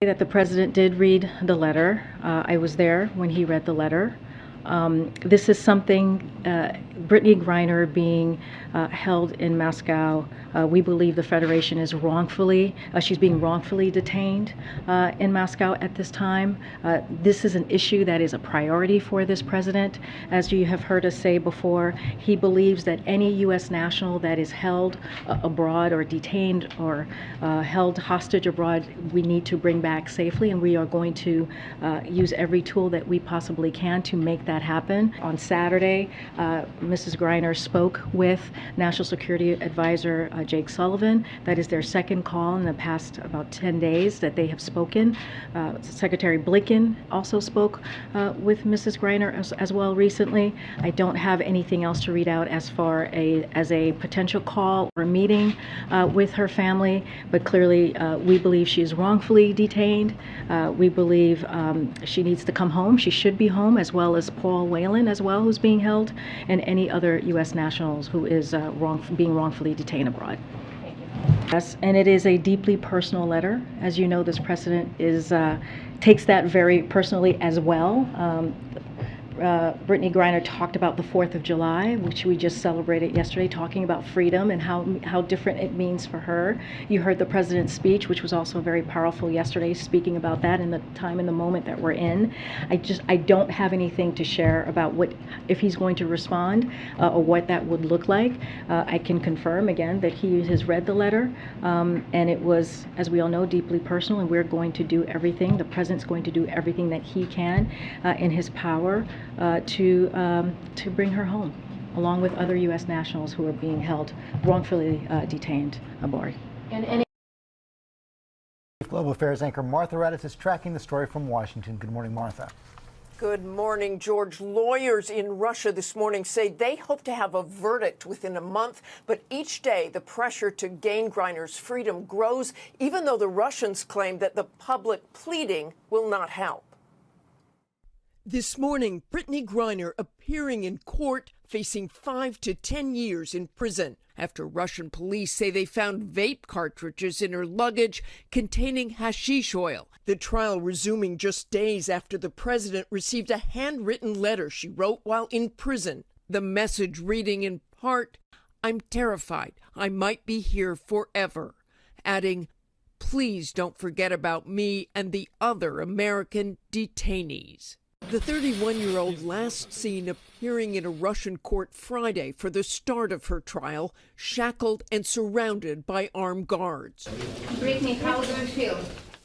That the president did read the letter. I was there when he read the letter. This is something, Brittney Griner being held in Moscow, we believe the Federation is wrongfully, she's being wrongfully detained in Moscow at this time. This is an issue that is a priority for this president. As you have heard us say before, he believes that any U.S. national that is held abroad or detained or held hostage abroad, we need to bring back safely, and we are going to use every tool that we possibly can to make that happen. On Saturday, Mrs. Griner spoke with National Security Advisor Jake Sullivan. That is their second call in the past about 10 days that they have spoken. Secretary Blinken also spoke with Mrs. Griner as well recently. I don't have anything else to read out as far as a potential call or meeting with her family, but clearly we believe she is wrongfully detained. We believe she needs to come home. She should be home, as well as Paul Whelan as well, who's being held, and any other U.S. nationals who is being wrongfully detained abroad. Yes, and it is a deeply personal letter. As you know, this president takes that very personally as well. Brittney Griner talked about the 4th of July, which we just celebrated yesterday, talking about freedom and how different it means for her. You heard the president's speech, which was also very powerful yesterday, speaking about that in the time and the moment that we're in. I don't have anything to share about if he's going to respond or what that would look like. I can confirm again that he has read the letter, and it was, as we all know, deeply personal, and we're going to do everything. The president's going to do everything that he can in his power to bring her home, along with other U.S. nationals who are being held wrongfully detained aboard. Global Affairs anchor Martha Raddatz is tracking the story from Washington. Good morning, Martha. Good morning, George. Lawyers in Russia this morning say they hope to have a verdict within a month, but each day the pressure to gain Griner's freedom grows, even though the Russians claim that the public pleading will not help. This morning, Brittney Griner appearing in court, facing 5 to 10 years in prison after Russian police say they found vape cartridges in her luggage containing hashish oil. The trial resuming just days after the president received a handwritten letter she wrote while in prison. The message reading in part, "I'm terrified. I might be here forever," adding, "Please don't forget about me and the other American detainees." The 31-year-old last seen appearing in a Russian court Friday for the start of her trial, shackled and surrounded by armed guards. Brittney, how do you feel?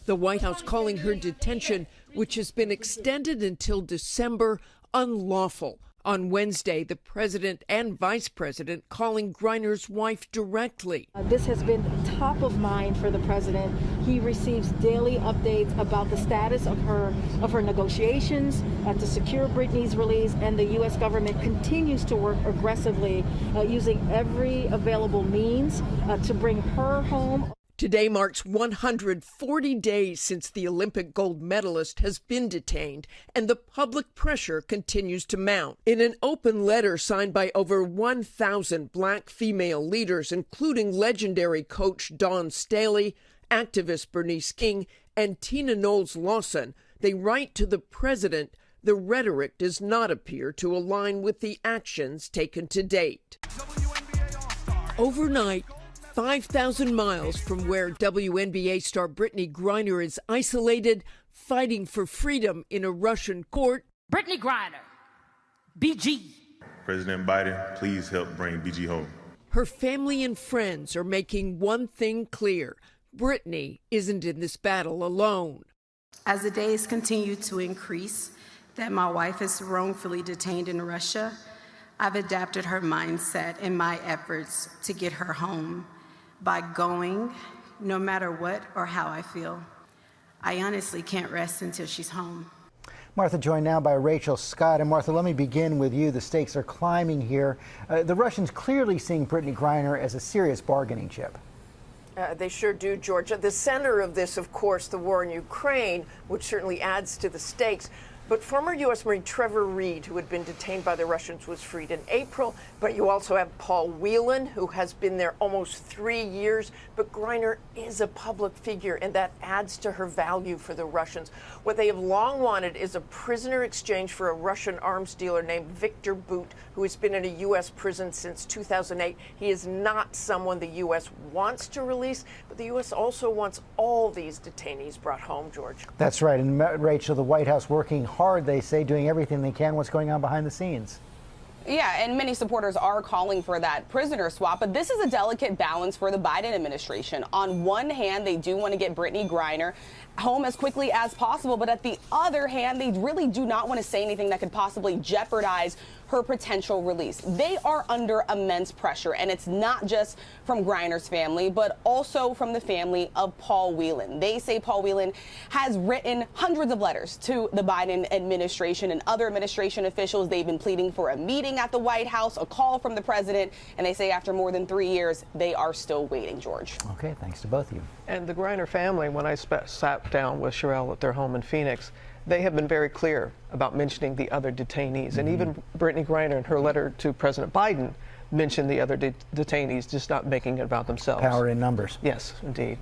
The White House calling her detention, which has been extended until December, unlawful. On Wednesday, the president and vice president calling Griner's wife directly. This has been top of mind for the president. He receives daily updates about the status of her negotiations to secure Brittney's release, and the U.S. government continues to work aggressively using every available means to bring her home. Today marks 140 days since the Olympic gold medalist has been detained, and the public pressure continues to mount. In an open letter signed by over 1,000 black female leaders, including legendary coach Dawn Staley, activist Bernice King, and Tina Knowles-Lawson, they write to the president, the rhetoric does not appear to align with the actions taken to date. Overnight, 5,000 miles from where WNBA star Brittney Griner is isolated, fighting for freedom in a Russian court. Brittney Griner, BG. President Biden, please help bring BG home. Her family and friends are making one thing clear. Brittney isn't in this battle alone. As the days continue to increase that my wife is wrongfully detained in Russia, I've adapted her mindset in my efforts to get her home by going no matter what or how I feel. I honestly can't rest until she's home. Martha, joined now by Rachel Scott. And Martha, let me begin with you. The stakes are climbing here. The Russians clearly seeing Brittney Griner as a serious bargaining chip. They sure do, George. At the center of this, of course, the war in Ukraine, which certainly adds to the stakes. But former U.S. Marine Trevor Reed, who had been detained by the Russians, was freed in April. But you also have Paul Whelan, who has been there almost 3 years. But Griner is a public figure, and that adds to her value for the Russians. What they have long wanted is a prisoner exchange for a Russian arms dealer named Victor Bout, who has been in a U.S. prison since 2008. He is not someone the U.S. wants to release, but the U.S. also wants all these detainees brought home, George. That's right. And Rachel, the White House working hard, they say, doing everything they can. What's going on behind the scenes? Yeah, and many supporters are calling for that prisoner swap, but this is a delicate balance for the Biden administration. On one hand, they do want to get Brittney Griner home as quickly as possible, but at the other hand, they really do not want to say anything that could possibly jeopardize her potential release. They are under immense pressure, and it's not just from Griner's family, but also from the family of Paul Whelan. They say Paul Whelan has written hundreds of letters to the Biden administration and other administration officials. They've been pleading for a meeting at the White House, a call from the president, and they say after more than 3 years, they are still waiting, George. Okay, thanks to both of you. And the Griner family, when I sat down with Sherelle at their home in Phoenix, they have been very clear about mentioning the other detainees. And even Brittney Griner, in her letter to President Biden, mentioned the other detainees, just not making it about themselves. Power in numbers. Yes, indeed.